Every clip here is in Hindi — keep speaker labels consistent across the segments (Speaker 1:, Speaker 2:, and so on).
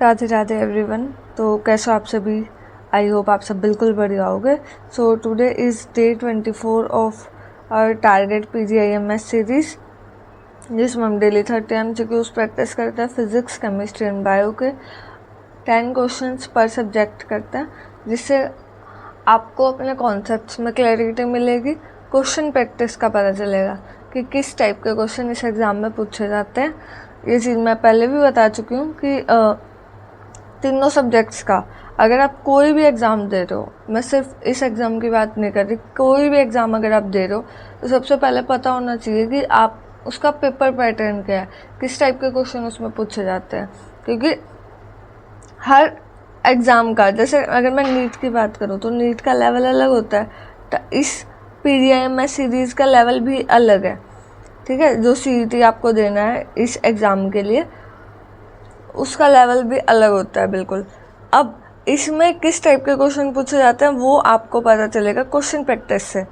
Speaker 1: राधे राधे एवरीवन। तो कैसे हो आप सभी? आई होप आप सब बिल्कुल बढ़िया होगे। So today is day 24 of our target PGIMS series, जिसमें हम डेली 30 MCQs प्रैक्टिस करते हैं। फिजिक्स, केमिस्ट्री एंड बायो के 10 क्वेश्चंस पर सब्जेक्ट करते हैं, जिससे आपको अपने कॉन्सेप्ट्स में क्लैरिटी मिलेगी। क्वेश्चन प्रैक्टिस का पता चलेगा कि किस टाइप के क्वेश्चन इस एग्ज़ाम में पूछे जाते हैं। ये चीज़ मैं पहले भी बता चुकी हूँ कि तीनों सब्जेक्ट्स का अगर आप कोई भी एग्ज़ाम दे रहे हो, मैं सिर्फ इस एग्ज़ाम की बात नहीं कर रही, कोई भी एग्ज़ाम अगर आप दे रहे हो तो सबसे पहले पता होना चाहिए कि आप उसका पेपर पैटर्न क्या है, किस टाइप के क्वेश्चन उसमें पूछे जाते हैं। क्योंकि हर एग्ज़ाम का, जैसे अगर मैं नीट की बात करूँ तो नीट का लेवल अलग होता है, तो इस PGIMS सीरीज़ का लेवल भी अलग है। ठीक है, जो CET आपको देना है इस एग्ज़ाम के लिए, उसका लेवल भी अलग होता है बिल्कुल। अब इसमें किस टाइप के क्वेश्चन पूछे जाते हैं वो आपको पता चलेगा क्वेश्चन प्रैक्टिस से।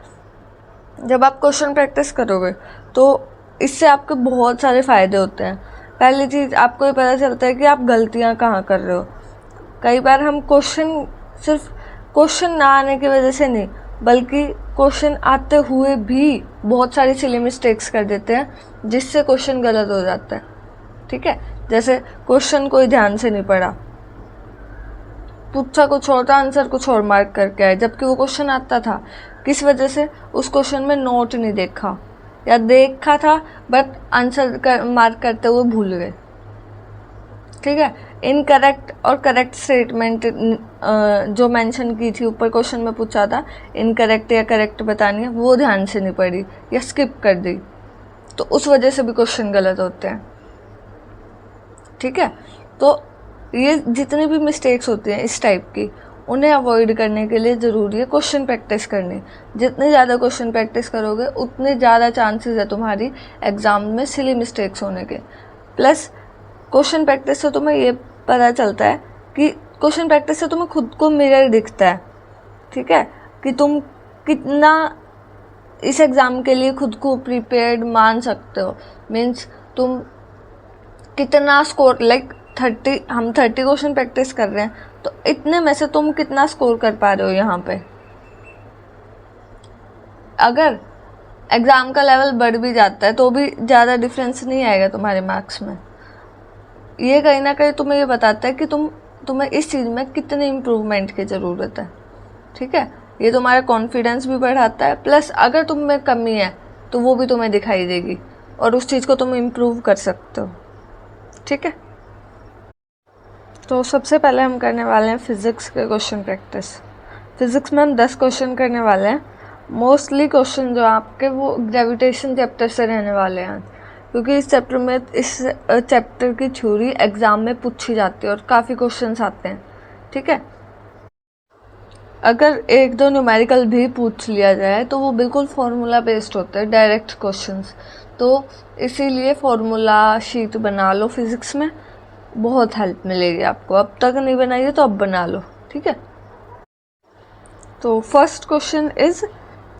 Speaker 1: जब आप क्वेश्चन प्रैक्टिस करोगे तो इससे आपके बहुत सारे फ़ायदे होते हैं। पहली चीज़, आपको ये पता चलता है कि आप गलतियाँ कहाँ कर रहे हो। कई बार हम सिर्फ क्वेश्चन ना आने की वजह से नहीं, बल्कि क्वेश्चन आते हुए भी बहुत सारी सिली मिस्टेक्स कर देते हैं, जिससे क्वेश्चन गलत हो जाता है। ठीक है, जैसे क्वेश्चन कोई ध्यान से नहीं पढ़ा, पूछा कुछ और था, आंसर कुछ और मार्क करके आए, जबकि वो क्वेश्चन आता था। किस वजह से? उस क्वेश्चन में नोट नहीं देखा, या देखा था बट आंसर मार्क करते हुए भूल गए। ठीक है, इनकरेक्ट और करेक्ट स्टेटमेंट जो मेंशन की थी ऊपर क्वेश्चन में पूछा था, इनकरेक्ट या करेक्ट बतानी है, वो ध्यान से नहीं पढ़ी या स्किप कर दी, तो उस वजह से भी क्वेश्चन गलत होते हैं। ठीक है, तो ये जितनी भी मिस्टेक्स होती हैं इस टाइप की, उन्हें अवॉइड करने के लिए ज़रूरी है क्वेश्चन प्रैक्टिस करनी। जितनी ज़्यादा क्वेश्चन प्रैक्टिस करोगे उतने ज़्यादा चांसेस है तुम्हारी एग्ज़ाम में सिली मिस्टेक्स होने के। प्लस क्वेश्चन प्रैक्टिस से तुम्हें ये पता चलता है कि क्वेश्चन प्रैक्टिस से तुम्हें खुद को मिरर दिखता है। ठीक है, कि तुम कितना इस एग्ज़ाम के लिए खुद को प्रिपेयर्ड मान सकते हो। मीन्स तुम कितना स्कोर, लाइक 30, हम 30 क्वेश्चन प्रैक्टिस कर रहे हैं, तो इतने में से तुम कितना स्कोर कर पा रहे हो यहाँ पे। अगर एग्ज़ाम का लेवल बढ़ भी जाता है तो भी ज़्यादा डिफरेंस नहीं आएगा तुम्हारे मार्क्स में। ये कहीं ना कहीं तुम्हें ये बताता है कि तुम्हें इस चीज़ में कितनी इम्प्रूवमेंट की ज़रूरत है। ठीक है, ये तुम्हारा कॉन्फिडेंस भी बढ़ाता है। प्लस अगर तुम में कमी है तो वो भी तुम्हें दिखाई देगी और उस चीज़ को तुम इम्प्रूव कर सकते हो। ठीक है, तो सबसे पहले हम करने वाले हैं फिज़िक्स के क्वेश्चन प्रैक्टिस। फिज़िक्स में हम 10 क्वेश्चन करने वाले हैं। मोस्टली क्वेश्चन जो आपके वो ग्रेविटेशन चैप्टर से रहने वाले हैं, क्योंकि इस चैप्टर की थ्योरी एग्ज़ाम में पूछी जाती है और काफ़ी क्वेश्चंस आते हैं। ठीक है, अगर एक दो न्यूमेरिकल भी पूछ लिया जाए तो वो बिल्कुल फार्मूला बेस्ड होते हैं, डायरेक्ट क्वेश्चंस। तो इसीलिए फार्मूला शीट बना लो, फिज़िक्स में बहुत हेल्प मिलेगी आपको। अब तक नहीं बनाई है तो अब बना लो। ठीक है, तो first question is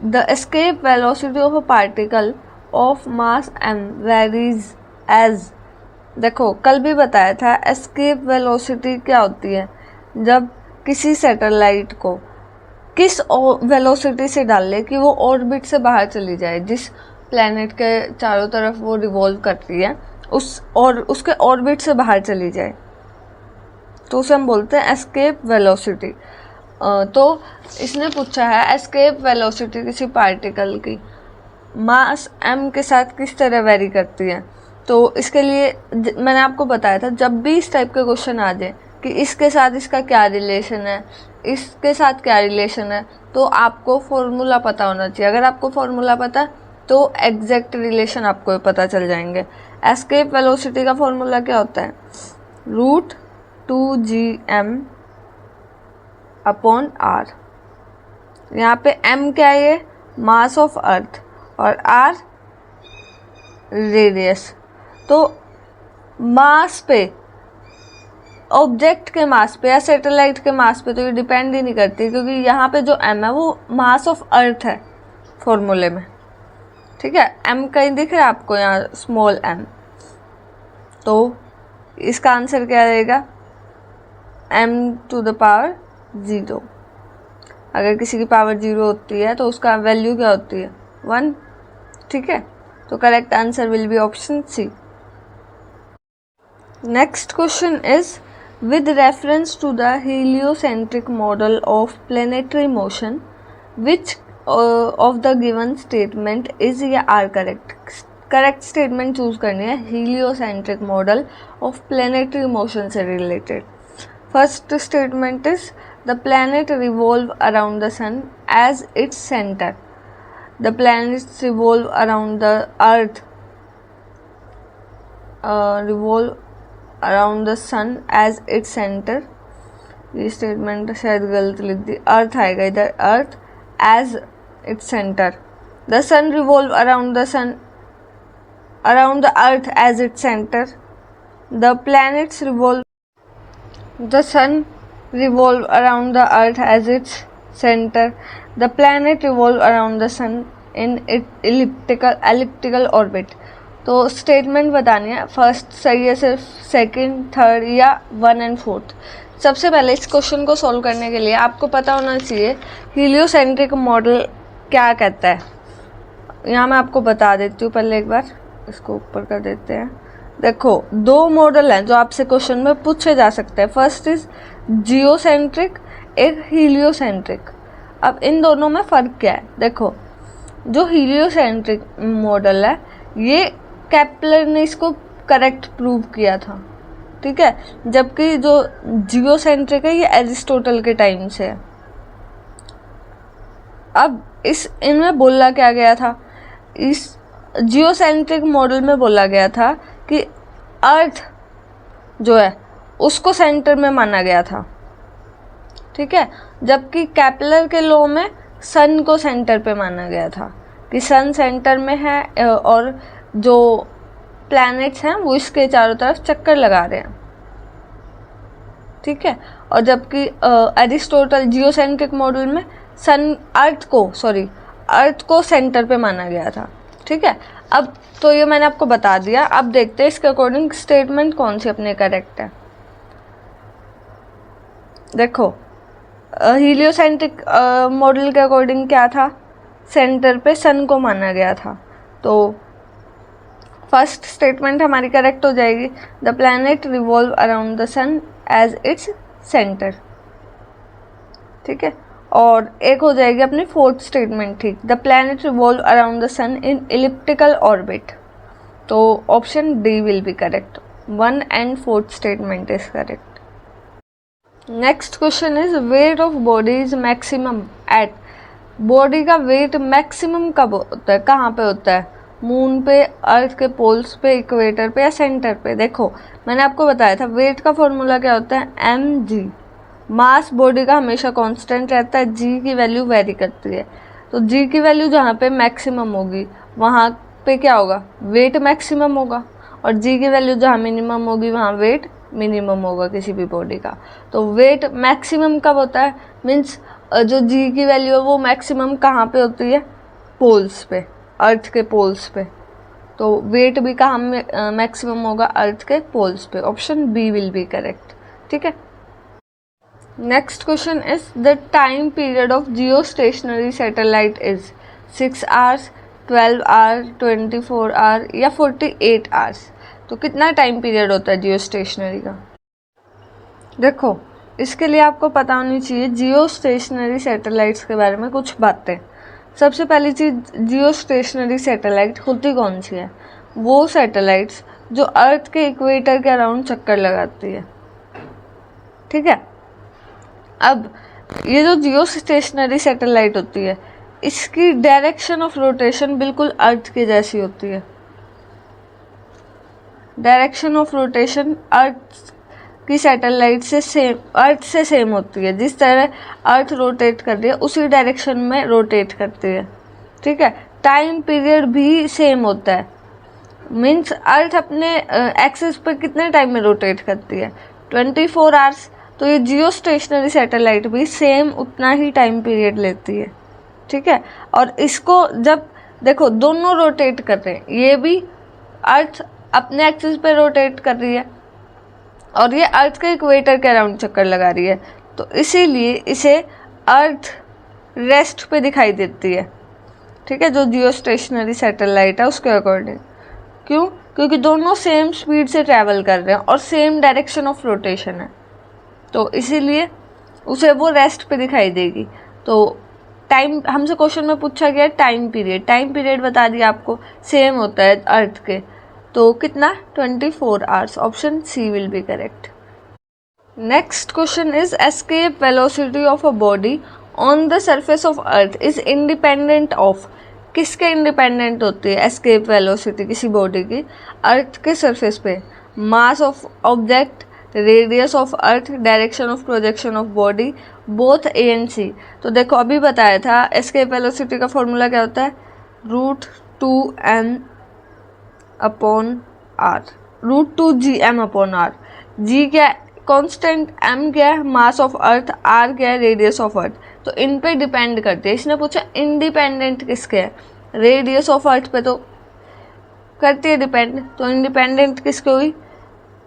Speaker 1: the escape velocity of a particle of mass m varies as. देखो, कल भी बताया था एस्केप वेलोसिटी क्या होती है। जब किसी सैटेलाइट को किस वेलोसिटी से डाल ले कि वो ऑर्बिट से बाहर चली जाए, जिस प्लैनेट के चारों तरफ वो रिवॉल्व करती है, उसके ऑर्बिट से बाहर चली जाए, तो उसे हम बोलते हैं एस्केप वेलोसिटी। तो इसने पूछा है एस्केप वेलोसिटी किसी पार्टिकल की मास m के साथ किस तरह वेरी करती है। तो इसके लिए मैंने आपको बताया था, जब भी इस टाइप के क्वेश्चन आ जाए कि इसके साथ इसका क्या रिलेशन है, इसके साथ क्या रिलेशन है, तो आपको फॉर्मूला पता होना चाहिए। अगर आपको फॉर्मूला पता है तो एग्जैक्ट रिलेशन आपको पता चल जाएंगे। एस्केप वेलोसिटी का फॉर्मूला क्या होता है? √2gm upon r। यहाँ पे m क्या है? ये मास ऑफ अर्थ और r रेडियस। तो मास पे, ऑब्जेक्ट के मास पे या सैटेलाइट के मास पे तो ये डिपेंड ही नहीं करती, क्योंकि यहाँ पे जो m है वो मास ऑफ अर्थ है फॉर्मूले में। ठीक है, m कहीं दिख रहा है आपको यहाँ, स्मॉल m। तो इसका आंसर क्या रहेगा? m⁻�0। अगर किसी की पावर 0 होती है तो उसका वैल्यू क्या होती है, 1। ठीक है, तो correct answer will be option C. Next question is with reference to the heliocentric model of planetary motion, which of the given statement is या are correct? Correct statement choose करनी है heliocentric model of planetary motion से related. First statement is the planet revolve around the sun as its centre. The planets revolve around the earth, revolve around the sun as its centre. ये स्टेटमेंट शायद गलत लिख दी, अर्थ आएगा इधर, earth as its centre. The sun revolve around the sun around the earth as its center. The planets revolve, the sun revolve around the earth as its center. The planet revolve around the sun in elliptical orbit. तो स्टेटमेंट बतानी है, फर्स्ट सही है सिर्फ, सेकंड, थर्ड या 1 और 4। सबसे पहले इस क्वेश्चन को सॉल्व करने के लिए आपको पता होना चाहिए हीलियोसेंट्रिक मॉडल क्या कहता है। यहाँ मैं आपको बता देती हूँ, पहले एक बार इसको ऊपर कर देते हैं। देखो, दो मॉडल हैं जो आपसे क्वेश्चन में पूछे जा सकते हैं। फर्स्ट इज जियोसेंट्रिक, एक हीलियोसेंट्रिक। अब इन दोनों में फ़र्क क्या है? देखो, जो हीलियोसेंट्रिक मॉडल है ये केपलर ने इसको करेक्ट प्रूव किया था, ठीक है, जबकि जो जियोसेंट्रिक है ये एरिस्टोटल के टाइम से है। अब इनमें बोला क्या गया था, इस जियोसेंट्रिक मॉडल में बोला गया था कि अर्थ जो है उसको सेंटर में माना गया था, ठीक है, जबकि केपलर के लॉ में सन को सेंटर पे माना गया था कि सन सेंटर में है और जो प्लैनेट्स हैं वो इसके चारों तरफ चक्कर लगा रहे हैं, ठीक है। और जबकि एरिस्टोटल जियोसेंट्रिक मॉडल में अर्थ को सेंटर पे माना गया था, ठीक है। अब तो ये मैंने आपको बता दिया, अब देखते हैं इसके अकॉर्डिंग स्टेटमेंट कौन सी अपने करेक्ट है। देखो, हीलियोसेंट्रिक मॉडल के अकॉर्डिंग क्या था, सेंटर पे सन को माना गया था, तो फर्स्ट स्टेटमेंट हमारी करेक्ट हो जाएगी, the planet revolve around the sun as its centre, ठीक है। और एक हो जाएगी अपनी फोर्थ स्टेटमेंट ठीक, the planet revolve around the sun in elliptical orbit. तो option D will be correct, 1 and 4 statement is correct. Next question is weight of body is maximum at. Body का वेट मैक्सिमम कब होता है, कहाँ पे होता है? मून पे, अर्थ के पोल्स पे, इक्वेटर पे या सेंटर पे। देखो, मैंने आपको बताया था वेट का फॉर्मूला क्या होता है, mg। मास बॉडी का हमेशा कांस्टेंट रहता है, जी की वैल्यू वेरी करती है। तो जी की वैल्यू जहाँ पे मैक्सिमम होगी वहाँ पे क्या होगा, वेट मैक्सिमम होगा, और जी की वैल्यू जहाँ मिनिमम होगी वहाँ वेट मिनिमम होगा किसी भी बॉडी का। तो वेट मैक्सिमम कब होता है, मीन्स जो जी की वैल्यू है वो मैक्सिमम कहाँ पे होती है, पोल्स पे, अर्थ के पोल्स पे। तो वेट भी कहाँ मैक्सिमम होगा, अर्थ के पोल्स पे। Option B will be correct, ठीक है। Next question is the time period of geostationary satellite is 6 hours, 12 hour, 24 hour या 48 आवर्स। तो कितना टाइम पीरियड होता है जियो स्टेशनरी का? देखो, इसके लिए आपको पता होनी चाहिए जियो स्टेशनरी सैटेलाइट्स के बारे में कुछ बातें। सबसे पहली चीज़, जियो स्टेशनरी सैटेलाइट होती कौन सी है? वो सैटेलाइट्स जो अर्थ के इक्वेटर के अराउंड चक्कर लगाती है, ठीक है। अब ये जो जियो स्टेशनरी सैटेलाइट होती है इसकी डायरेक्शन ऑफ रोटेशन बिल्कुल अर्थ की जैसी होती है। डायरेक्शन ऑफ रोटेशन अर्थ की सैटेलाइट से सेम, अर्थ से सेम होती है। जिस तरह अर्थ रोटेट कर रही है उसी डायरेक्शन में रोटेट करती है, ठीक है। टाइम पीरियड भी सेम होता है, मीन्स अर्थ अपने एक्सिस पर कितने टाइम में रोटेट करती है, 24 आवर्स। तो ये जियो स्टेशनरी सैटेलाइट भी सेम उतना ही टाइम पीरियड लेती है, ठीक है। और इसको जब देखो दोनों रोटेट कर रहे हैं, ये भी अर्थ अपने एक्सिस पे रोटेट कर रही है और ये अर्थ के इक्वेटर के अराउंड चक्कर लगा रही है, तो इसीलिए इसे अर्थ रेस्ट पे दिखाई देती है, ठीक है, जो जियो स्टेशनरी सैटेलाइट है उसके अकॉर्डिंग। क्यों? क्योंकि दोनों सेम स्पीड से ट्रैवल कर रहे हैं और सेम डायरेक्शन ऑफ रोटेशन है, तो इसीलिए उसे वो रेस्ट पे दिखाई देगी। तो टाइम हमसे क्वेश्चन में पूछा गया टाइम पीरियड बता दिया आपको, सेम होता है अर्थ के, तो कितना 24 hours, option C will be correct. Next question is escape velocity of a body on the surface of earth is independent of, किसके इंडिपेंडेंट होती है एस्केप वेलोसिटी किसी बॉडी की अर्थ के सरफेस पे? Mass of object, radius of earth, direction of projection of body, both A and C. तो देखो अभी बताया था एस्केप वेलोसिटी का फॉर्मूला क्या होता है, √2m upon R, √2gm upon R. G क्या कांस्टेंट, m क्या है मास ऑफ अर्थ, r क्या है रेडियस ऑफ अर्थ। तो इन पे डिपेंड करती है। इसने पूछा इंडिपेंडेंट किसके है, रेडियस ऑफ अर्थ पे तो करती है डिपेंड, तो इंडिपेंडेंट किसके हुई,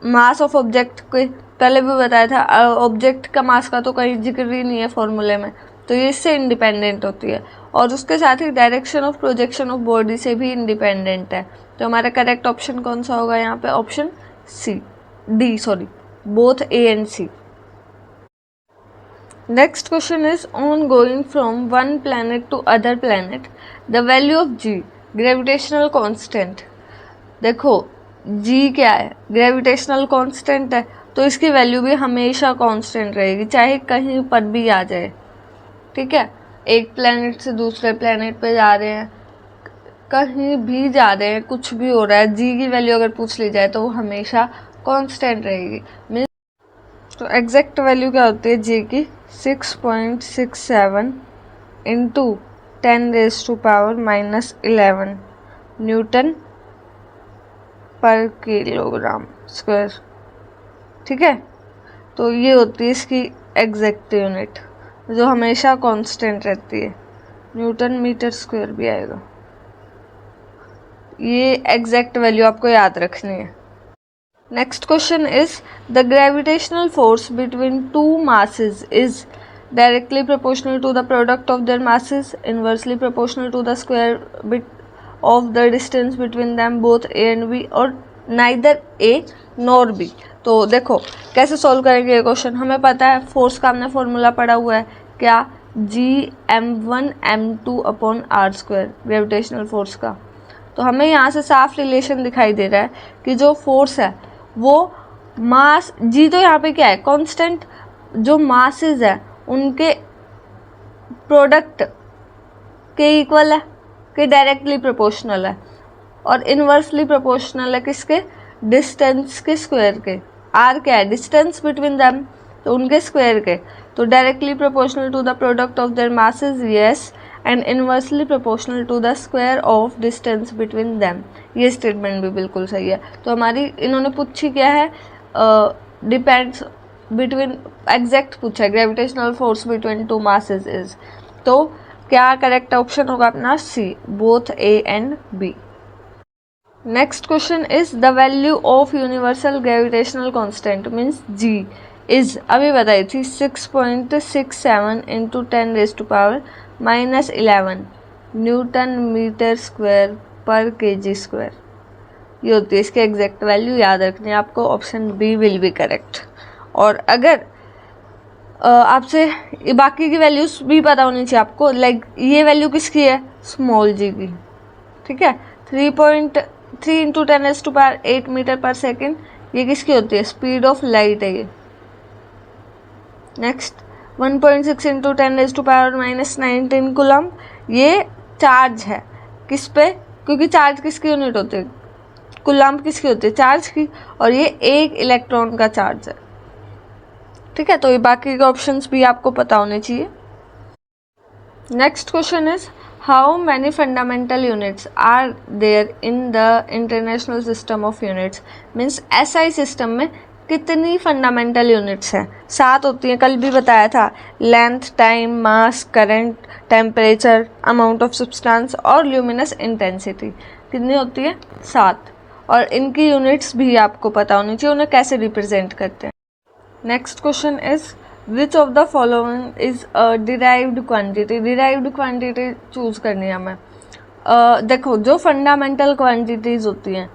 Speaker 1: मास ऑफ ऑब्जेक्ट के। पहले भी बताया था ऑब्जेक्ट का मास का तो कहीं जिक्र ही नहीं है फॉर्मूले में, तो ये इससे इंडिपेंडेंट होती है। और उसके साथ ही direction of projection of body से भी इंडिपेंडेंट है। तो हमारा करेक्ट ऑप्शन कौन सा होगा यहाँ पे, option D, both A and C. Next question is on going from one planet to other planet the value of G gravitational constant. देखो जी क्या है, ग्रेविटेशनल कांस्टेंट है, तो इसकी वैल्यू भी हमेशा कांस्टेंट रहेगी, चाहे कहीं पर भी आ जाए, ठीक है। एक प्लैनेट से दूसरे प्लैनेट पे जा रहे हैं, कहीं भी जा रहे हैं, कुछ भी हो रहा है, जी की वैल्यू अगर पूछ ली जाए तो वो हमेशा कांस्टेंट रहेगी। तो एग्जैक्ट वैल्यू क्या होती है जी की, 6.67 इंटू 10⁻⁻11 न्यूटन पर किलोग्राम स्क्वायर, ठीक है। तो ये होती है इसकी एग्जैक्ट यूनिट जो हमेशा कांस्टेंट रहती है, न्यूटन मीटर स्क्वायर भी आएगा। ये एग्जैक्ट वैल्यू आपको याद रखनी है। Next question is the gravitational force between two masses is directly proportional to the product of their masses, inversely proportional to the square bit of the distance between them both A and b, और नाइदर ए नॉर बी। तो देखो कैसे सॉल्व करेंगे ये क्वेश्चन। हमें पता है फोर्स का हमने फॉर्मूला पढ़ा हुआ है, क्या, Gm1m2 upon r square, gravitational force का। तो हमें यहाँ से साफ रिलेशन दिखाई दे रहा है कि जो फोर्स है वो मास, जी तो यहाँ पे क्या है कांस्टेंट, जो मासेस है उनके प्रोडक्ट के इक्वल है, कि डायरेक्टली प्रोपोर्शनल है, और इनवर्सली प्रोपोर्शनल है किसके, डिस्टेंस के स्क्वायर के। आर क्या है, डिस्टेंस बिटवीन दैम, तो उनके स्क्वायर के। तो directly proportional to the product of their masses, yes, and inversely proportional to the square of distance between them. ये स्टेटमेंट भी बिल्कुल सही है। तो हमारी इन्होंने पूछी क्या है, डिपेंड्स बिटवीन, एग्जैक्ट पूछा है, gravitational force between two masses is. तो क्या करेक्ट ऑप्शन होगा अपना C, both A and B. Next question is the value of universal gravitational constant means G is, अभी बताई थी 6.67 into 10⁻⁻11 newton metre square per KG square. ये होती है इसके एग्जैक्ट वैल्यू, याद रखनी है आपको, option B will be correct. और अगर आपसे बाकी की वैल्यूज भी पता होनी चाहिए आपको, लाइक ये वैल्यू किसकी है, स्मॉल जी की, ठीक है। 3.3 इंटू 10⁸ मीटर पर सेकेंड, ये किसकी होती है, स्पीड ऑफ लाइट है ये। नेक्स्ट 1.6 इंटू 10⁻⁻19 कूलम, ये चार्ज है किस पे, क्योंकि चार्ज किसकी यूनिट होती है, कूलम किसकी होती है, चार्ज की, और ये एक इलेक्ट्रॉन का चार्ज है, ठीक है। तो ये बाकी के ऑप्शंस भी आपको पता होने चाहिए। Next question is how many fundamental units are there in the international system of units, means SI system में कितनी फंडामेंटल यूनिट्स हैं, 7 होती हैं, कल भी बताया था, length, time, mass, current, temperature, amount of substance और ल्यूमिनस इंटेंसिटी। कितनी होती है, 7। और इनकी यूनिट्स भी आपको पता होनी चाहिए, उन्हें कैसे रिप्रेजेंट करते हैं। Next question is which of the following is a derived quantity. Derived quantity choose करनी है हमें। देखो, जो फंडामेंटल क्वांटिटीज होती हैं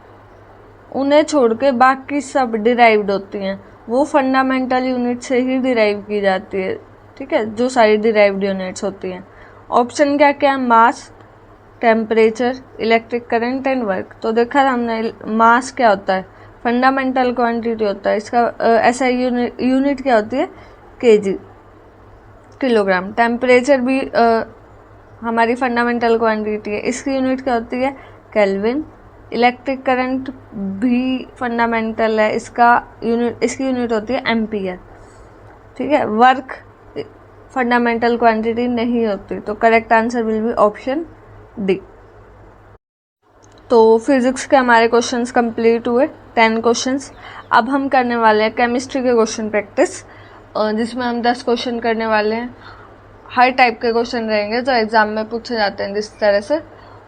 Speaker 1: उन्हें छोड़ के बाकी सब डिराइव्ड होती हैं, वो फंडामेंटल यूनिट से ही डिराइव की जाती है, ठीक है, जो सारी डिराइव्ड यूनिट्स होती हैं। ऑप्शन क्या क्या है? Mass, temperature, electric current and work. तो देखा हमने मास क्या होता है, फंडामेंटल क्वांटिटी होता है, इसका ऐसा यूनिट क्या होती है? KG, kilogram. टेम्परेचर भी हमारी फंडामेंटल क्वांटिटी है, इसकी यूनिट क्या होती है? केल्विन। इलेक्ट्रिक करंट भी फंडामेंटल है, इसकी यूनिट होती है एम्पियर, ठीक है। वर्क फंडामेंटल क्वांटिटी नहीं होती, तो correct answer will be option D. तो फिजिक्स के हमारे क्वेश्चंस कंप्लीट हुए, 10 क्वेश्चंस। अब हम करने वाले हैं केमिस्ट्री के क्वेश्चन प्रैक्टिस, जिसमें हम 10 क्वेश्चन करने वाले हैं। हर टाइप के क्वेश्चन रहेंगे जो एग्ज़ाम में पूछे जाते हैं जिस तरह से।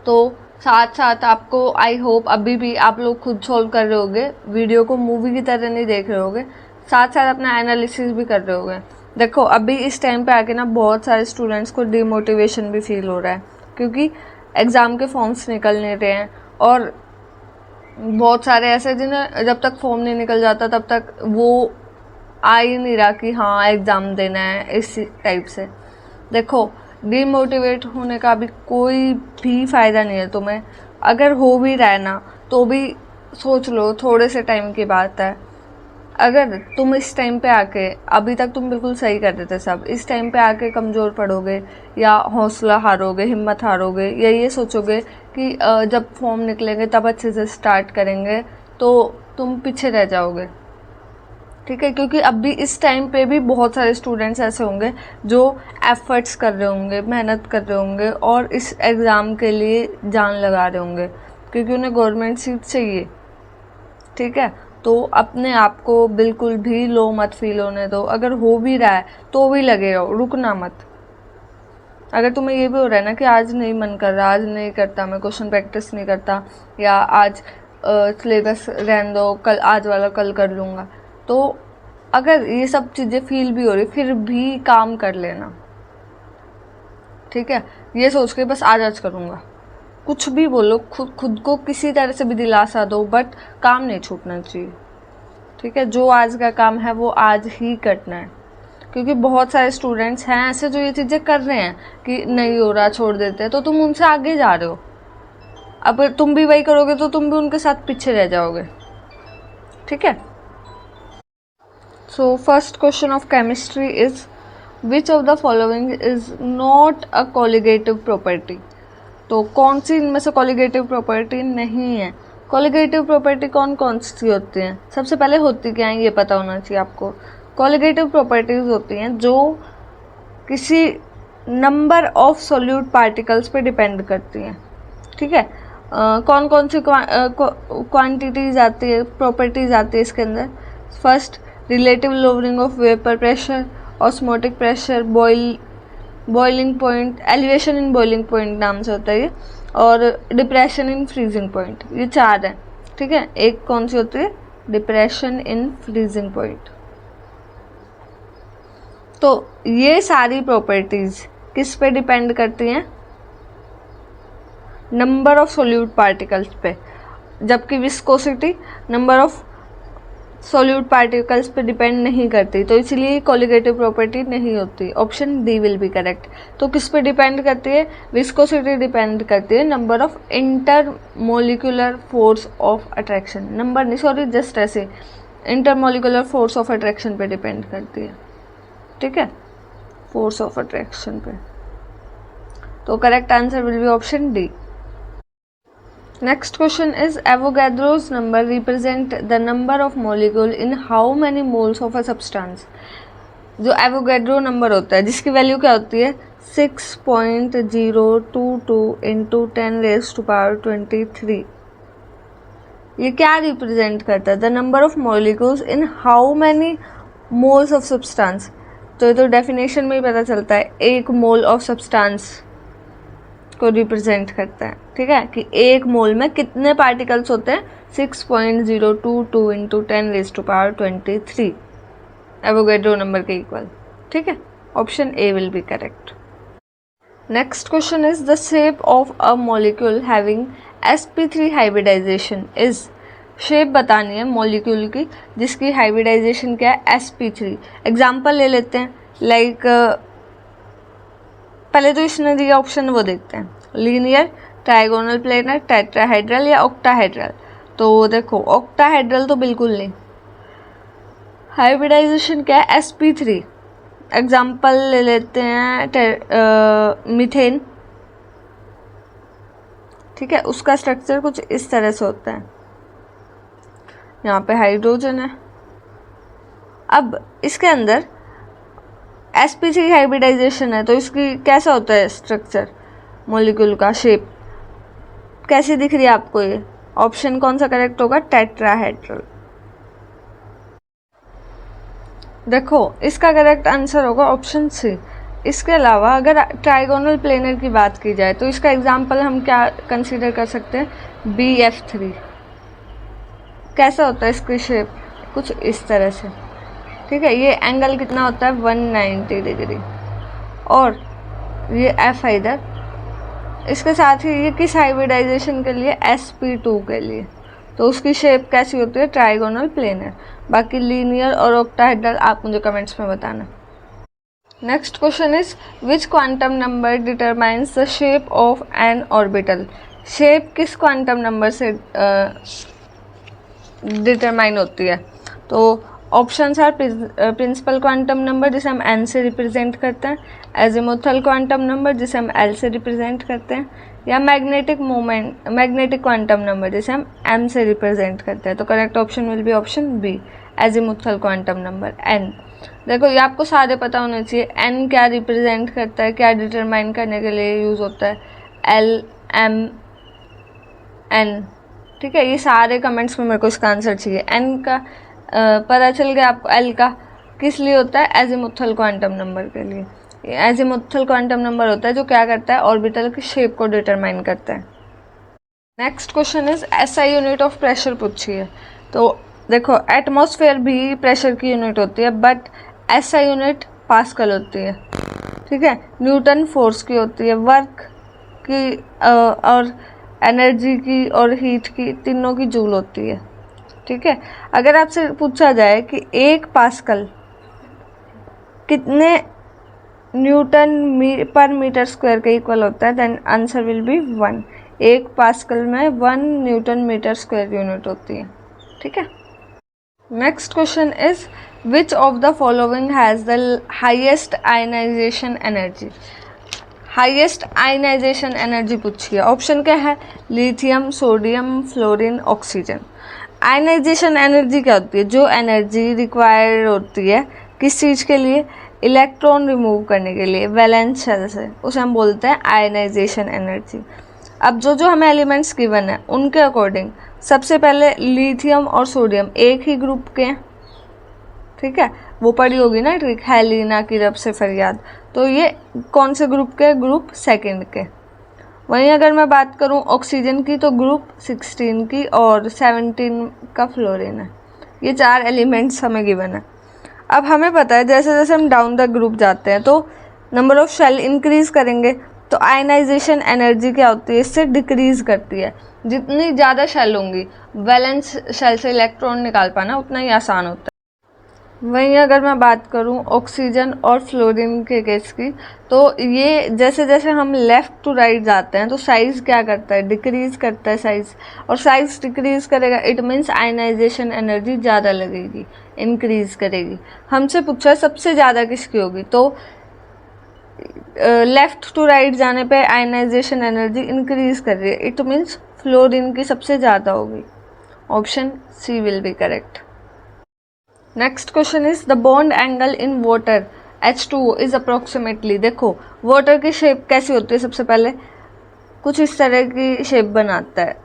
Speaker 1: तो साथ साथ आपको आई होप अभी भी आप लोग खुद सॉल्व कर रहे होगे, वीडियो को मूवी की तरह नहीं देख रहे होगे, साथ साथ अपना एनालिसिस भी कर रहे होगे। देखो, अभी इस टाइम पे आके ना बहुत सारे स्टूडेंट्स को डिमोटिवेशन भी फील हो रहा है, क्योंकि एग्ज़ाम के फॉर्म्स निकल नहीं रहे हैं, और बहुत सारे ऐसे जिन्हें जब तक फॉर्म नहीं निकल जाता तब तक वो आ ही नहीं रहा कि हाँ एग्ज़ाम देना है, इस टाइप से। देखो, डीमोटिवेट होने का भी कोई भी फ़ायदा नहीं है तुम्हें। अगर हो भी रहा है ना तो भी सोच लो, थोड़े से टाइम की बात है। अगर तुम इस टाइम पे आके, अभी तक तुम बिल्कुल सही कर रहे थे सब, इस टाइम पे आके कमज़ोर पड़ोगे या हौसला हारोगे, हिम्मत हारोगे, या ये सोचोगे कि जब फॉर्म निकलेंगे तब अच्छे से स्टार्ट करेंगे, तो तुम पीछे रह जाओगे, ठीक है। क्योंकि अभी इस टाइम पे भी बहुत सारे स्टूडेंट्स ऐसे होंगे जो एफर्ट्स कर रहे होंगे, मेहनत कर रहे होंगे और इस एग्ज़ाम के लिए जान लगा रहे होंगे, क्योंकि उन्हें गवर्नमेंट सीट चाहिए, ठीक है। तो अपने आप को बिल्कुल भी लो मत फील होने दो। अगर हो भी रहा है तो भी लगे रहो, रुकना मत। अगर तुम्हें ये भी हो रहा है ना कि आज नहीं मन कर रहा, आज नहीं करता, मैं क्वेश्चन प्रैक्टिस नहीं करता, या आज सिलेबस रहने दो, कल आज वाला कल कर लूँगा, तो अगर ये सब चीज़ें फील भी हो रही फिर भी काम कर लेना, ठीक है। ये सोच के बस आज करूँगा, कुछ भी बोलो, खुद को किसी तरह से भी दिलासा दो, बट काम नहीं छूटना चाहिए, ठीक है। जो आज का काम है वो आज ही करना है, क्योंकि बहुत सारे स्टूडेंट्स हैं ऐसे जो ये चीज़ें कर रहे हैं कि नहीं हो रहा छोड़ देते हैं, तो तुम उनसे आगे जा रहे हो। अब तुम भी वही करोगे तो तुम भी उनके साथ पीछे रह जाओगे, ठीक है। So first question of chemistry is which of the following is not a colligative property. तो कौन सी इनमें से कोलिगेटिव प्रॉपर्टी नहीं है? कोलिगेटिव प्रॉपर्टी कौन कौन सी होती हैं? सबसे पहले होती क्या है ये पता होना चाहिए आपको। कोलिगेटिव प्रॉपर्टीज होती हैं जो किसी नंबर ऑफ सोल्यूट पार्टिकल्स पे डिपेंड करती हैं, ठीक है। कौन कौन सी क्वांटिटीज आती है, प्रॉपर्टीज आती है इसके अंदर? First, relative lowering of vapour pressure, osmotic pressure, boiling point, elevation in boiling point नाम से होता है ये, और डिप्रेशन इन फ्रीजिंग पॉइंट। ये 4 हैं, ठीक है। एक कौन सी होती है? Depression in freezing point. तो ये सारी प्रॉपर्टीज किस पे डिपेंड करती हैं? नंबर ऑफ सोल्यूट पार्टिकल्स पे, जबकि viscosity number of solute particles पे डिपेंड नहीं करती, तो इसलिए कोलिगेटिव प्रॉपर्टी नहीं होती। Option D will be correct. तो किस पे डिपेंड करती है? विस्कोसिटी डिपेंड करती है number of intermolecular force of attraction, number नहीं, सॉरी, जस्ट ऐसे इंटरमोलिकुलर फोर्स ऑफ अट्रैक्शन पे डिपेंड करती है, ठीक है, फोर्स ऑफ अट्रैक्शन पे। तो correct answer will be option D. Next question is Avogadro's number represent the number of molecule in how many moles of a substance। जो एवोगैड्रो नंबर होता है जिसकी वैल्यू क्या होती है? 6.022 इंटू 10⁻23। ये क्या रिप्रेजेंट करता है? The number of molecules in how many moles of substance. तो ये तो डेफिनेशन में ही पता चलता है, 1 मोल ऑफ सब्सटेंस को रिप्रेजेंट करता है, ठीक है, कि एक मोल में कितने पार्टिकल्स होते हैं, 6.022 इंटू 10⁻23 एवोगैड्रो नंबर के इक्वल, ठीक है। Option A will be correct. Next question is the shape of a molecule having sp3 hybridisation is, shape बतानी है मॉलिक्यूल की जिसकी हाइब्रिडाइजेशन क्या है, sp3। एग्जाम्पल ले लेते हैं, लाइक पहले तो इसने दिया ऑप्शन वो देखते हैं, लीनियर, ट्राइगोनल प्लेनर, टेट्राहेड्रल या ऑक्टाहेड्रल। तो देखो ऑक्टाहेड्रल तो बिल्कुल नहीं, हाइब्रिडाइजेशन क्या है, sp3। एग्जाम्पल ले लेते हैं मीथेन, ठीक है, उसका स्ट्रक्चर कुछ इस तरह से होता है, यहाँ पे हाइड्रोजन है। अब इसके अंदर sp3 हाइब्रिडाइजेशन है, तो इसकी कैसा होता है स्ट्रक्चर, मॉलिक्यूल का शेप कैसी दिख रही है आपको, ये ऑप्शन कौन सा करेक्ट होगा, टेट्राहेड्रल। देखो इसका करेक्ट आंसर होगा ऑप्शन सी। इसके अलावा अगर ट्राइगोनल प्लेनर की बात की जाए तो इसका एग्जांपल हम क्या कंसीडर कर सकते हैं, BF3। कैसा होता है इसकी शेप, कुछ इस तरह से, ठीक है। ये एंगल कितना होता है, 190 डिग्री, और ये F है इधर। इसके साथ ही ये किस हाइब्रिडाइजेशन के लिए, sp2 के लिए, तो उसकी शेप कैसी होती है, ट्राइगोनल प्लेनर। बाकी लीनियर और ऑक्टाहेड्रल आप मुझे कमेंट्स में बताना। Next question is which quantum number determines the shape of an orbital. Shape किस क्वांटम नंबर से डिटरमाइन होती है, तो options are principal quantum number जिसे हम n से रिप्रेजेंट करते हैं, एजिमुथल क्वांटम नंबर जिसे हम L से रिप्रेजेंट करते हैं, या मैग्नेटिक क्वांटम नंबर जिसे हम m से रिप्रेजेंट करते हैं। तो correct option will be option B, azimuthal quantum number n। देखो ये आपको सारे पता होने चाहिए, n क्या रिप्रेजेंट करता है, क्या डिटरमाइन करने के लिए यूज़ होता है, L M n, ठीक है। ये सारे कमेंट्स में मेरे को इसका आंसर चाहिए। n का पता चल गया आपको, L का किस लिए होता है, एजिमुथल क्वांटम नंबर के लिए। एजिमुथल क्वांटम नंबर होता है जो क्या करता है, ऑर्बिटल की शेप को डिटरमाइन करता है। Next question is SI unit of pressure पूछी है। तो देखो एटमॉस्फेयर भी प्रेशर की यूनिट होती है, बट SI यूनिट पास्कल होती है, ठीक है। न्यूटन फोर्स की होती है, वर्क की और एनर्जी की और हीट की, तीनों की जूल होती है, ठीक है। अगर आपसे पूछा जाए कि 1 पास्कल कितने न्यूटन पर मीटर स्क्वायर के इक्वल होता है, then answer will be 1। 1 pascal में 1 न्यूटन मीटर स्क्वायर यूनिट होती है, ठीक है। Next question is which of the following has the highest ionisation energy. Highest ionisation energy पूछी है, ऑप्शन क्या है, lithium, sodium, fluorine, oxygen. Ionisation energy क्या होती है, जो एनर्जी रिक्वायर्ड होती है किस चीज़ के लिए, इलेक्ट्रॉन रिमूव करने के लिए वैलेंस शेल से, उसे हम बोलते हैं आयनाइजेशन एनर्जी। अब जो जो हमें एलिमेंट्स गिवन है उनके अकॉर्डिंग सबसे पहले लिथियम और सोडियम एक ही ग्रुप के हैं, ठीक है, वो पढ़ी होगी ना ट्रिक, हेलिना की रब से फरियाद। तो ये कौन से ग्रुप के, ग्रुप सेकंड के। वहीं अगर मैं बात करूं ऑक्सीजन की तो ग्रुप 16 की और 17 का फ्लोरीन है। ये 4 एलिमेंट्स हमें गिवन है। अब हमें पता है जैसे जैसे हम डाउन द ग्रुप जाते हैं तो नंबर ऑफ शेल इंक्रीज करेंगे, तो आयनाइजेशन एनर्जी क्या होती है, इससे डिक्रीज करती है। जितनी ज़्यादा शेल होंगी वैलेंस शेल से इलेक्ट्रॉन निकाल पाना उतना ही आसान होता है। वहीं अगर मैं बात करूं ऑक्सीजन और फ्लोरीन के केस की, तो ये जैसे जैसे हम लेफ़्ट टू राइट जाते हैं तो साइज़ क्या करता है, डिक्रीज करता है साइज़, और साइज़ डिक्रीज करेगा इट मीन्स आयनाइजेशन एनर्जी ज़्यादा लगेगी, इंक्रीज करेगी। हमसे पूछा सबसे ज़्यादा किसकी होगी, तो लेफ़्ट टू राइट जाने पे आयनाइजेशन एनर्जी इंक्रीज कर रही है, इट मीन्स फ्लोरीन की सबसे ज़्यादा होगी। Option C will be correct. Next question is the bond angle in water H2O is approximately. देखो वाटर की शेप कैसी होती है, सबसे पहले कुछ इस तरह की शेप बनाता है,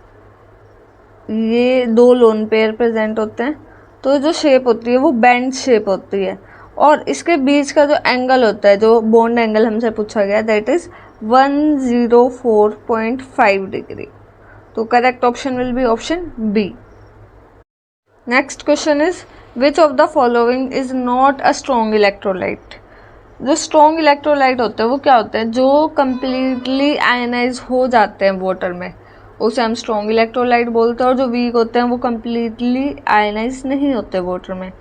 Speaker 1: ये 2 लोन पेयर प्रेजेंट होते हैं, तो जो शेप होती है वो बैंड शेप होती है, और इसके बीच का जो एंगल होता है, जो बॉन्ड एंगल हमसे पूछा गया, दैट इज 104.5 डिग्री। तो correct option will be option B. Next question is which of the following is not a strong electrolyte. जो स्ट्रॉन्ग इलेक्ट्रोलाइट होते हैं वो क्या होते हैं, जो कम्प्लीटली आयनाइज हो जाते हैं वाटर में, उसे हम स्ट्रॉन्ग इलेक्ट्रोलाइट बोलते हैं। और जो वीक होते हैं वो कम्प्लीटली आयनाइज नहीं होते वाटर में।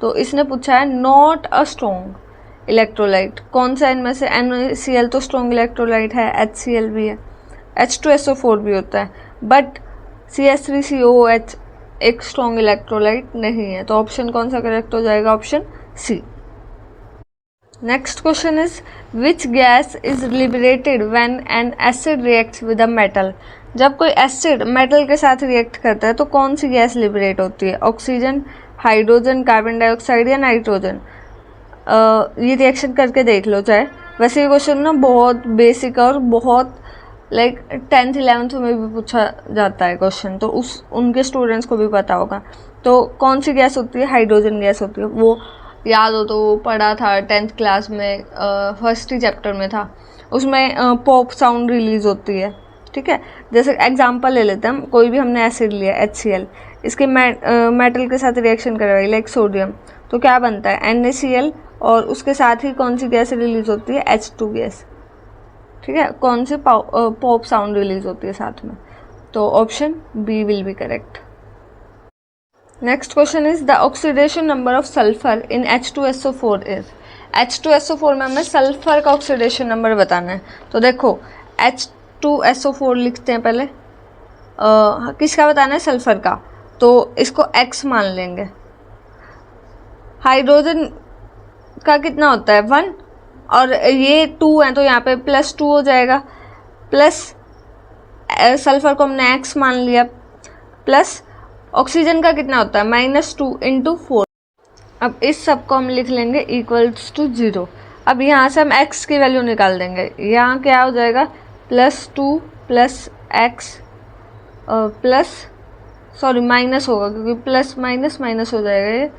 Speaker 1: तो इसने पूछा है नॉट अ स्ट्रॉन्ग इलेक्ट्रोलाइट, कौन सा इनमें से। NaCl तो स्ट्रॉन्ग इलेक्ट्रोलाइट है, HCl भी है, H2SO4 भी होता है, बट CS3COOH एक स्ट्रॉन्ग इलेक्ट्रोलाइट नहीं है। तो ऑप्शन कौन सा करेक्ट हो जाएगा, option C. Next question is which gas is liberated when an acid reacts with a metal. जब कोई एसिड मेटल के साथ रिएक्ट करता है तो कौन सी गैस लिबरेट होती है, ऑक्सीजन, हाइड्रोजन, कार्बन डाइऑक्साइड या नाइट्रोजन। ये रिएक्शन करके देख लो चाहे। वैसे ये क्वेश्चन ना बहुत बेसिक है और बहुत लाइक 10th 11th में भी पूछा जाता है क्वेश्चन, तो उनके स्टूडेंट्स को भी पता होगा। तो कौन सी गैस होती है, हाइड्रोजन गैस होती है। वो याद हो तो वो पढ़ा था 10th क्लास में, फर्स्ट ही चैप्टर में था। उसमें पॉप साउंड रिलीज होती है, ठीक है। जैसे एग्जांपल ले लेते हैं हम, कोई भी हमने एसिड लिया HCl, इसके मेटल के साथ रिएक्शन करवाई लाइक सोडियम, तो क्या बनता है NaCl, और उसके साथ ही कौन सी गैस रिलीज होती है, H2 गैस, ठीक है। कौन सी पॉप साउंड रिलीज होती है साथ में। तो option B will be correct. Next question is the oxidation number of sulphur in H2SO4 is. H2SO4 में हमें सल्फर का ऑक्सीडेशन नंबर बताना है। तो देखो H2SO4 लिखते हैं पहले, किसका बताना है, सल्फर का, तो इसको X मान लेंगे। हाइड्रोजन का कितना होता है 1, और ये 2 है तो यहाँ पे +2 हो जाएगा, प्लस सल्फर को हमने X मान लिया, प्लस ऑक्सीजन का कितना होता है -2 × 4। अब इस सब को हम लिख लेंगे इक्वल्स टू 0। अब यहाँ से हम X की वैल्यू निकाल देंगे। यहाँ क्या हो जाएगा +2 + X प्लस सॉरी माइनस होगा क्योंकि प्लस माइनस माइनस हो जाएगा, ये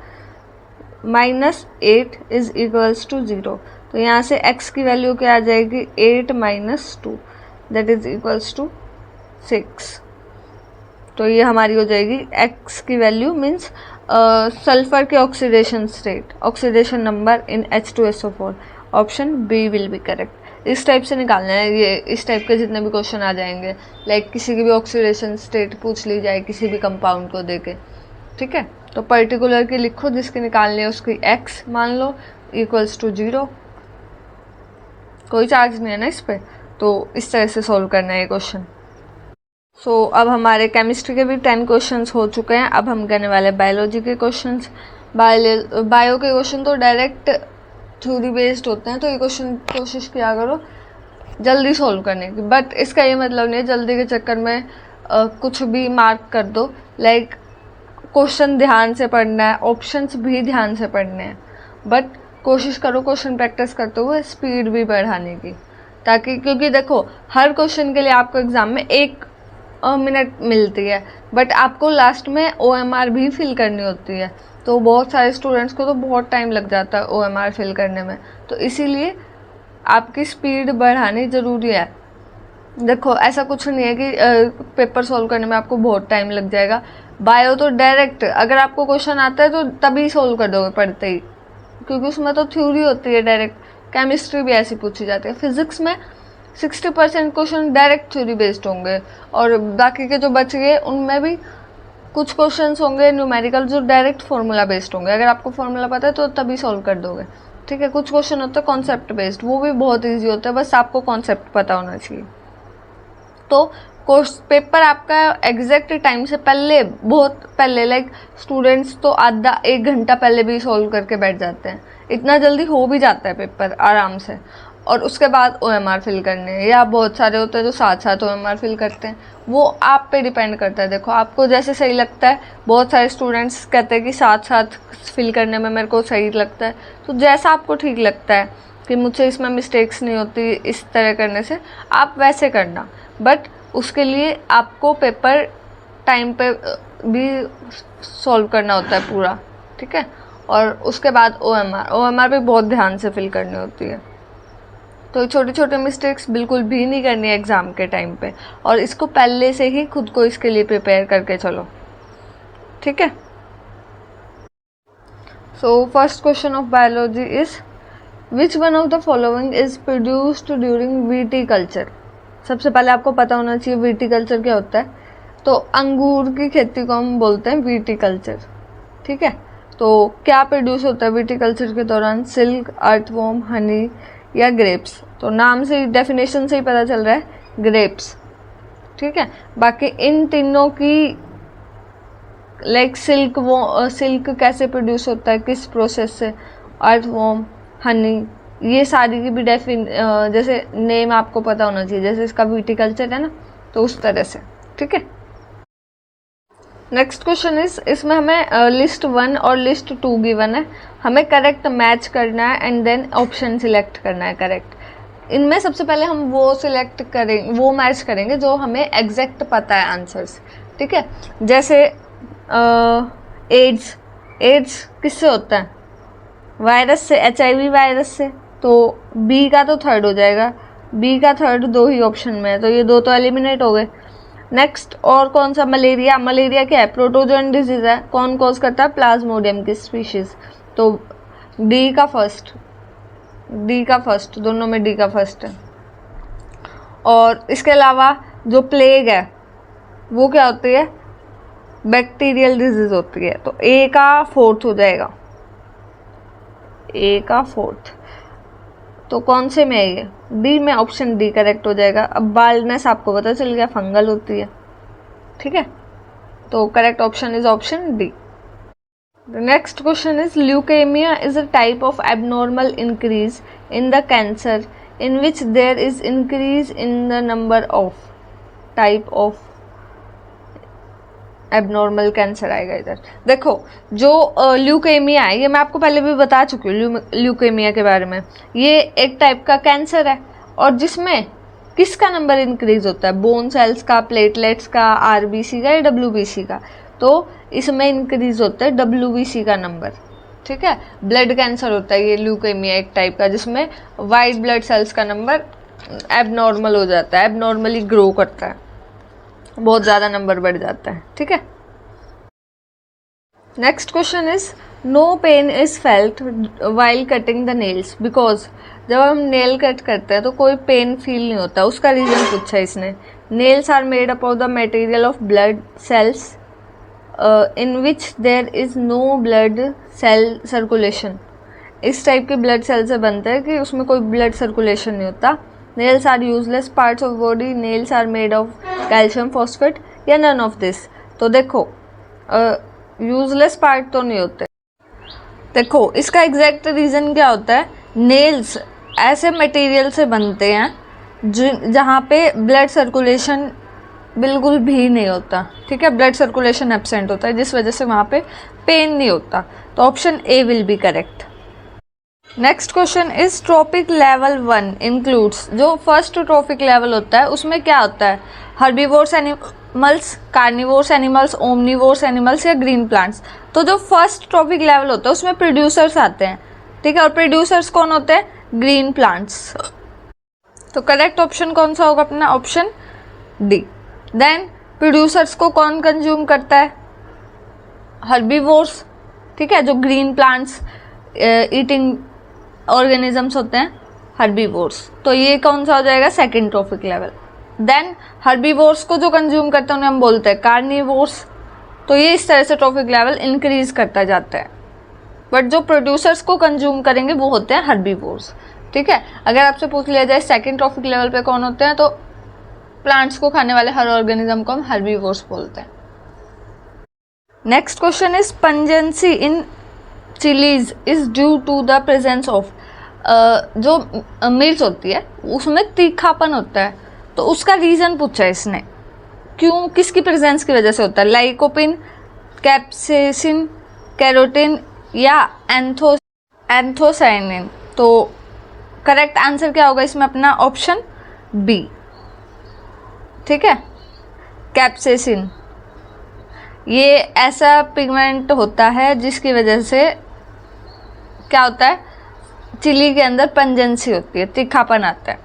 Speaker 1: -8 इज इक्वल्स टू 0। तो यहाँ से x की वैल्यू क्या आ जाएगी 8 - 2 दैट इज इक्वल्स टू 6। तो ये हमारी हो जाएगी x की वैल्यू मीन्स सल्फर के oxidation state, oxidation number in H2SO4। Option B will be correct. इस टाइप से निकालना है, ये इस टाइप के जितने भी क्वेश्चन आ जाएंगे, लाइक किसी की भी ऑक्सीडेशन स्टेट पूछ ली जाए किसी भी कंपाउंड को देके, ठीक है। तो पर्टिकुलर की लिखो, जिसकी निकालनी है उसकी x मान लो इक्वल्स टू 0, कोई चार्ज नहीं है ना इस पर। तो इस तरह से सॉल्व करना है ये क्वेश्चन। सो अब हमारे केमिस्ट्री के भी 10 क्वेश्चंस हो चुके हैं। अब हम करने वाले बायोलॉजी के क्वेश्चंस। बायो के क्वेश्चन तो डायरेक्ट थ्योरी बेस्ड होते हैं, तो ये क्वेश्चन कोशिश किया करो जल्दी सॉल्व करने की। बट इसका ये मतलब नहीं है जल्दी के चक्कर में कुछ भी मार्क कर दो। लाइक क्वेश्चन ध्यान से पढ़ना है, ऑप्शंस भी ध्यान से पढ़ने हैं, बट कोशिश करो क्वेश्चन प्रैक्टिस करते हुए स्पीड भी बढ़ाने की, ताकि क्योंकि देखो हर क्वेश्चन के लिए आपको एग्जाम में 1 मिनट मिलती है, बट आपको लास्ट में OMR भी फिल करनी होती है। तो बहुत सारे स्टूडेंट्स को तो बहुत टाइम लग जाता है OMR फिल करने में, तो इसीलिए आपकी स्पीड बढ़ानी ज़रूरी है। देखो ऐसा कुछ नहीं है कि पेपर सॉल्व करने में आपको बहुत टाइम लग जाएगा। बायो तो डायरेक्ट अगर आपको क्वेश्चन आता है तो तभी सॉल्व कर दोगे पढ़ते ही, क्योंकि उसमें तो थ्योरी होती है डायरेक्ट। केमिस्ट्री भी ऐसी पूछी जाती है। फिजिक्स में 60% क्वेश्चन डायरेक्ट थ्योरी बेस्ड होंगे, और बाकी के जो बच गए उनमें भी कुछ क्वेश्चंस होंगे न्यूमेरिकल जो डायरेक्ट फार्मूला बेस्ड होंगे। अगर आपको फार्मूला पता है तो तभी सॉल्व कर दोगे, ठीक है। कुछ क्वेश्चन होते हैं कॉन्सेप्ट बेस्ड, वो भी बहुत ईजी होता है, बस आपको कॉन्सेप्ट पता होना चाहिए। तो पेपर आपका एग्जैक्ट टाइम से पहले, बहुत पहले, लाइक स्टूडेंट्स तो आधा 1 घंटा पहले भी सॉल्व करके बैठ जाते हैं। इतना जल्दी हो भी जाता है पेपर आराम से। और उसके बाद OMR फिल करने हैं, या बहुत सारे होते हैं जो साथ साथ OMR फिल करते हैं, वो आप पे डिपेंड करता है। देखो आपको जैसे सही लगता है, बहुत सारे स्टूडेंट्स कहते हैं कि साथ साथ फिल करने में मेरे को सही लगता है, तो जैसा आपको ठीक लगता है कि मुझसे इसमें मिस्टेक्स नहीं होती इस तरह करने से, आप वैसे करना। बट उसके लिए आपको पेपर टाइम पे भी सॉल्व करना होता है पूरा, ठीक है। और उसके बाद OMR भी बहुत ध्यान से फिल करनी होती है। तो छोटी छोटी मिस्टेक्स बिल्कुल भी नहीं करनी है एग्ज़ाम के टाइम पे, और इसको पहले से ही खुद को इसके लिए प्रिपेयर करके चलो, ठीक है। So first question of biology is which one of the following is produced during VT culture. सबसे पहले आपको पता होना चाहिए वीटी कल्चर क्या होता है। तो अंगूर की खेती को हम बोलते हैं वीटी कल्चर, ठीक है। तो क्या प्रोड्यूस होता है वीटी कल्चर के दौरान? सिल्क, अर्थवॉर्म, हनी या ग्रेप्स। तो नाम से, डेफिनेशन से ही पता चल रहा है ग्रेप्स, ठीक है। बाकी इन तीनों की लाइक सिल्क कैसे प्रोड्यूस होता है, किस प्रोसेस से, अर्थवॉर्म, हनी, ये सारी की भी जैसे नेम आपको पता होना चाहिए, जैसे इसका विटीकल्चर है ना, तो उस तरह से, ठीक है। नेक्स्ट क्वेश्चन इज, इसमें हमें लिस्ट 1 और लिस्ट 2 गिवन है, हमें करेक्ट मैच करना है एंड देन ऑप्शन सिलेक्ट करना है करेक्ट। इनमें सबसे पहले हम वो मैच करेंगे जो हमें एग्जैक्ट पता है आंसर्स, ठीक है। जैसे एड्स किससे होता है? वायरस से, HIV वायरस से। तो बी का तो थर्ड हो जाएगा, बी का थर्ड 2 ही ऑप्शन में है, तो ये 2 तो एलिमिनेट हो गए। नेक्स्ट और कौन सा? मलेरिया क्या है? प्रोटोजोन डिजीज है, कौन कॉज करता है? प्लाज्मोडियम की स्पीशीज। तो डी का फर्स्ट, दोनों में डी का फर्स्ट है। और इसके अलावा जो प्लेग है वो क्या होती है? बैक्टीरियल डिजीज होती है, तो ए का फोर्थ हो जाएगा, ए का फोर्थ। तो कौन से में है ये? डी में, ऑप्शन डी करेक्ट हो जाएगा। अब बाल्डनेस आपको पता चल गया, फंगल होती है, ठीक है। तो correct option is option D. The next question is leukemia is a type of abnormal increase in the cancer in which there is increase in the number of type of abnormal cancer आएगा इधर। देखो जो ल्यूकेमिया है, ये मैं आपको पहले भी बता चुकी हूँ ल्यूकेमिया के बारे में। ये एक टाइप का कैंसर है और जिसमें किसका नंबर इंक्रीज होता है? बोन सेल्स का, प्लेटलेट्स का, RBC का या WBC का। तो इसमें इंक्रीज होता है WBC का नंबर, ठीक है। ब्लड कैंसर होता है ये ल्यूकेमिया एक टाइप का, जिसमें वाइट ब्लड सेल्स का नंबर एबनॉर्मल हो जाता है, एबनॉर्मली ग्रो करता है, बहुत ज़्यादा नंबर बढ़ जाता है, ठीक है। Next question is no pain is felt while cutting the nails because. जब हम नेल कट करते हैं तो कोई पेन फील नहीं होता, उसका रीज़न पूछा है इसने। Nails are made up of the material of blood cells in which there is no blood cell circulation. इस टाइप के ब्लड सेल से बनते हैं कि उसमें कोई ब्लड सर्कुलेशन नहीं होता। Nails are useless parts of body, nails are made of calcium phosphate या नन ऑफ दिस। तो देखो यूजलेस पार्ट तो नहीं होते। देखो इसका एग्जैक्ट रीज़न क्या होता है? नेल्स ऐसे मटेरियल से बनते हैं जहाँ पे ब्लड सर्कुलेशन बिल्कुल भी नहीं होता, ठीक है। ब्लड सर्कुलेशन एब्सेंट होता है, जिस वजह से वहाँ पे पेन नहीं होता। तो option A will be correct. Next question is trophic level 1 includes. जो फर्स्ट ट्रॉपिक लेवल होता है उसमें क्या होता है? Herbivores animals, carnivores animals, omnivores animals या ग्रीन प्लांट्स। तो जो फर्स्ट ट्रॉपिक लेवल होता है उसमें प्रोड्यूसर्स आते हैं, ठीक है। और प्रोड्यूसर्स कौन होते हैं? Green plants. तो करेक्ट ऑप्शन कौन सा होगा अपना? Option D. देन प्रोड्यूसर्स को कौन कंज्यूम करता है? हर्बीवोर्स, ठीक है। जो ग्रीन प्लांट्स ईटिंग ऑर्गेनिजम्स होते हैं, हर्बीवोर्स। तो ये कौन सा हो जाएगा? Second trophic level. Then herbivores को जो कंज्यूम करते हैं उन्हें हम बोलते हैं कार्निवोर्स। तो ये इस तरह से ट्रॉपिक लेवल इंक्रीज करता जाता है। बट जो प्रोड्यूसर्स को कंज्यूम करेंगे वो होते हैं हर्बीवोर्स, ठीक है। अगर आपसे पूछ लिया जाए सेकंड ट्रॉपिक लेवल पे कौन होते हैं, तो प्लांट्स को खाने वाले हर ऑर्गेनिज्म को हम हर्बीवोर्स बोलते हैं। Next question is pungency in chillies is due to the presence of. जो मिर्च होती है उसमें तीखापन होता है, तो उसका रीज़न पूछा है इसने। क्यों, किसकी प्रेजेंस की वजह से होता है? लाइकोपिन, कैप्सेसिन, कैरोटीन या एंथोसाइनिन। तो करेक्ट आंसर क्या होगा इसमें अपना? ऑप्शन बी, ठीक है, कैप्सेसिन। ये ऐसा पिगमेंट होता है जिसकी वजह से क्या होता है? चिली के अंदर पंजेंसी होती है, तीखापन आता है।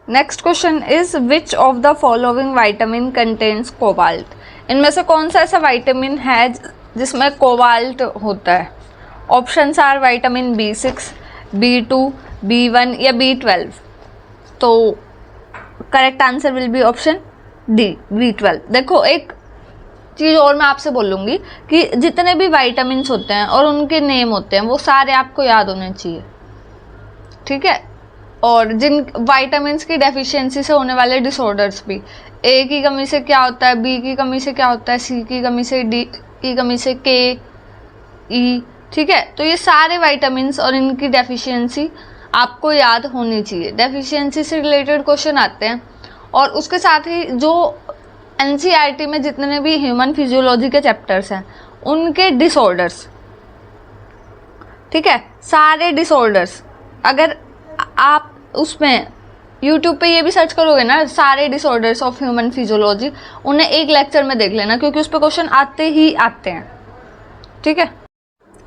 Speaker 1: Next question is which of the following vitamin contains cobalt? इनमें से कौन सा ऐसा वाइटामिन है जिसमें कोबाल्ट होता है? Options are vitamin B6, B2, B1 या B12। तो correct answer will be option D, B12। देखो एक चीज़ और मैं आपसे बोलूँगी कि जितने भी वाइटामिन्स होते हैं और उनके नेम होते हैं वो सारे आपको याद होने चाहिए, ठीक है। और जिन वाइटामिन्स की डेफिशिएंसी से होने वाले डिसऑर्डर्स भी, ए की कमी से क्या होता है, बी की कमी से क्या होता है, सी की कमी से, डी की कमी से, के, ई, ठीक है। तो ये सारे वाइटामिन्स और इनकी डेफिशिएंसी आपको याद होनी चाहिए। डेफिशिएंसी से रिलेटेड क्वेश्चन आते हैं और उसके साथ ही जो NCERT में जितने भी ह्यूमन फिजियोलॉजी के चैप्टर्स हैं उनके डिसऑर्डर्स, ठीक है, सारे डिसऑर्डर्स। अगर आप उसमें यूट्यूब पे ये भी सर्च करोगे ना, सारे डिसऑर्डर्स ऑफ ह्यूमन फिजियोलॉजी, उन्हें एक लेक्चर में देख लेना क्योंकि उस पर क्वेश्चन आते ही आते हैं, ठीक है।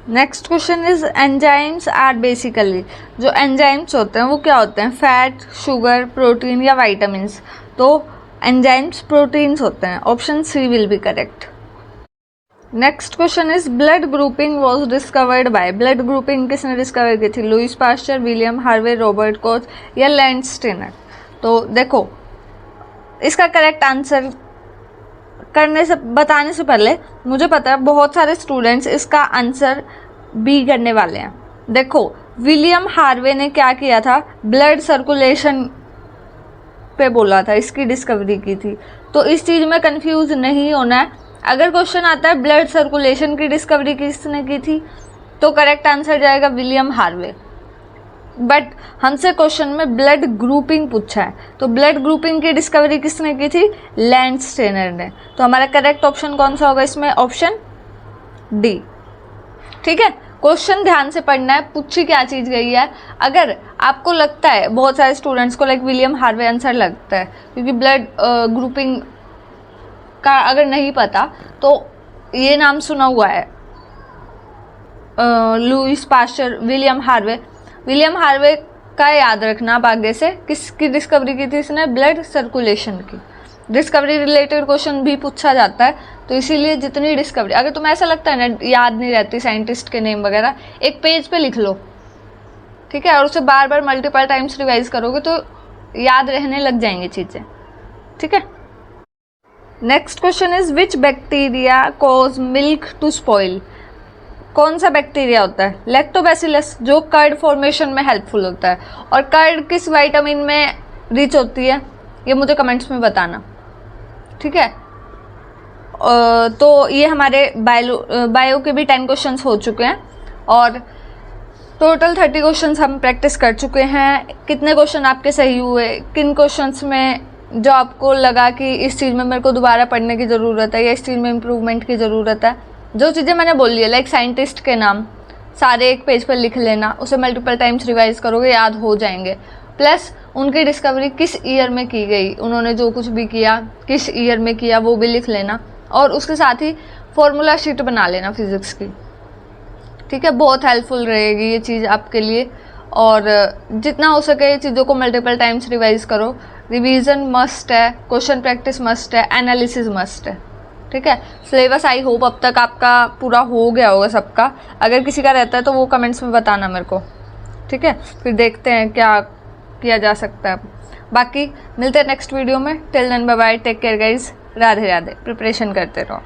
Speaker 1: Next question is enzymes are basically, जो एंजाइम्स होते हैं वो क्या होते हैं? फैट, शुगर, प्रोटीन या वाइटामिन्स? तो एंजाइम्स प्रोटीन्स होते हैं। Option C will be correct. Next question is blood grouping was discovered by? Blood grouping किसने डिस्कवर की थी? Louis Pasteur, William Harvey, Robert Koch या लैंड स्टेनर? तो देखो इसका करेक्ट आंसर बताने से पहले मुझे पता है बहुत सारे स्टूडेंट्स इसका आंसर बी करने वाले हैं। देखो विलियम हार्वे ने क्या किया था, ब्लड सर्कुलेशन पे बोला था, इसकी डिस्कवरी की थी। तो इस चीज़ में कंफ्यूज नहीं होना है। अगर क्वेश्चन आता है ब्लड सर्कुलेशन की डिस्कवरी किसने की थी तो करेक्ट आंसर जाएगा विलियम हार्वे। बट हमसे क्वेश्चन में ब्लड ग्रुपिंग पूछा है, तो ब्लड ग्रुपिंग की डिस्कवरी किसने की थी? लैंड स्टेनर ने। तो हमारा करेक्ट ऑप्शन कौन सा होगा इसमें? ऑप्शन डी, ठीक है। क्वेश्चन ध्यान से पढ़ना है, पूछी क्या चीज़ गई है। अगर आपको लगता है, बहुत सारे स्टूडेंट्स को लाइक विलियम हार्वे आंसर लगता है क्योंकि ब्लड ग्रुपिंग का अगर नहीं पता तो ये नाम सुना हुआ है, Lewis Pasteur, William Harvey. William Harvey का याद रखना आप आगे से, किसकी डिस्कवरी की थी इसने? ब्लड सर्कुलेशन की। डिस्कवरी रिलेटेड क्वेश्चन भी पूछा जाता है, तो इसीलिए जितनी डिस्कवरी, अगर तुम्हें ऐसा लगता है ना याद नहीं रहती साइंटिस्ट के नेम वगैरह, एक पेज पे लिख लो, ठीक है, और उसे बार बार मल्टीपल टाइम्स रिवाइज करोगे तो याद रहने लग जाएंगी चीज़ें, ठीक है। Next question is which bacteria cause milk to spoil? कौन सा बैक्टीरिया होता है? लैक्टोबैसिलस, जो कर्ड फॉर्मेशन में हेल्पफुल होता है। और कर्ड किस विटामिन में रिच होती है ये मुझे कमेंट्स में बताना, ठीक है। तो ये हमारे बायो के भी 10 क्वेश्चंस हो चुके हैं और टोटल 30 क्वेश्चंस हम प्रैक्टिस कर चुके हैं। कितने क्वेश्चन आपके सही हुए, किन क्वेश्चंस में जो आपको लगा कि इस चीज़ में मेरे को दोबारा पढ़ने की ज़रूरत है या इस चीज़ में इम्प्रूवमेंट की ज़रूरत है। जो चीज़ें मैंने बोली है लाइक साइंटिस्ट के नाम सारे एक पेज पर लिख लेना, उसे मल्टीपल टाइम्स रिवाइज करोगे याद हो जाएंगे। प्लस उनकी डिस्कवरी किस ईयर में की गई, उन्होंने जो कुछ भी किया किस ईयर में किया वो भी लिख लेना, और उसके साथ ही फॉर्मूला शीट बना लेना फिजिक्स की, ठीक है। बहुत हेल्पफुल रहेगी ये चीज़ आपके लिए। और जितना हो सके चीज़ों को मल्टीपल टाइम्स रिवाइज करो। रिवीजन मस्ट है, क्वेश्चन प्रैक्टिस मस्ट है, एनालिसिस मस्ट है, ठीक है। सिलेबस आई होप अब तक आपका पूरा हो गया होगा सबका। अगर किसी का रहता है तो वो कमेंट्स में बताना मेरे को, ठीक है। फिर देखते हैं क्या किया जा सकता है। बाकी मिलते हैं नेक्स्ट वीडियो में। Till then bye bye, take care guys, Radhe Radhe. Preparation करते रहो।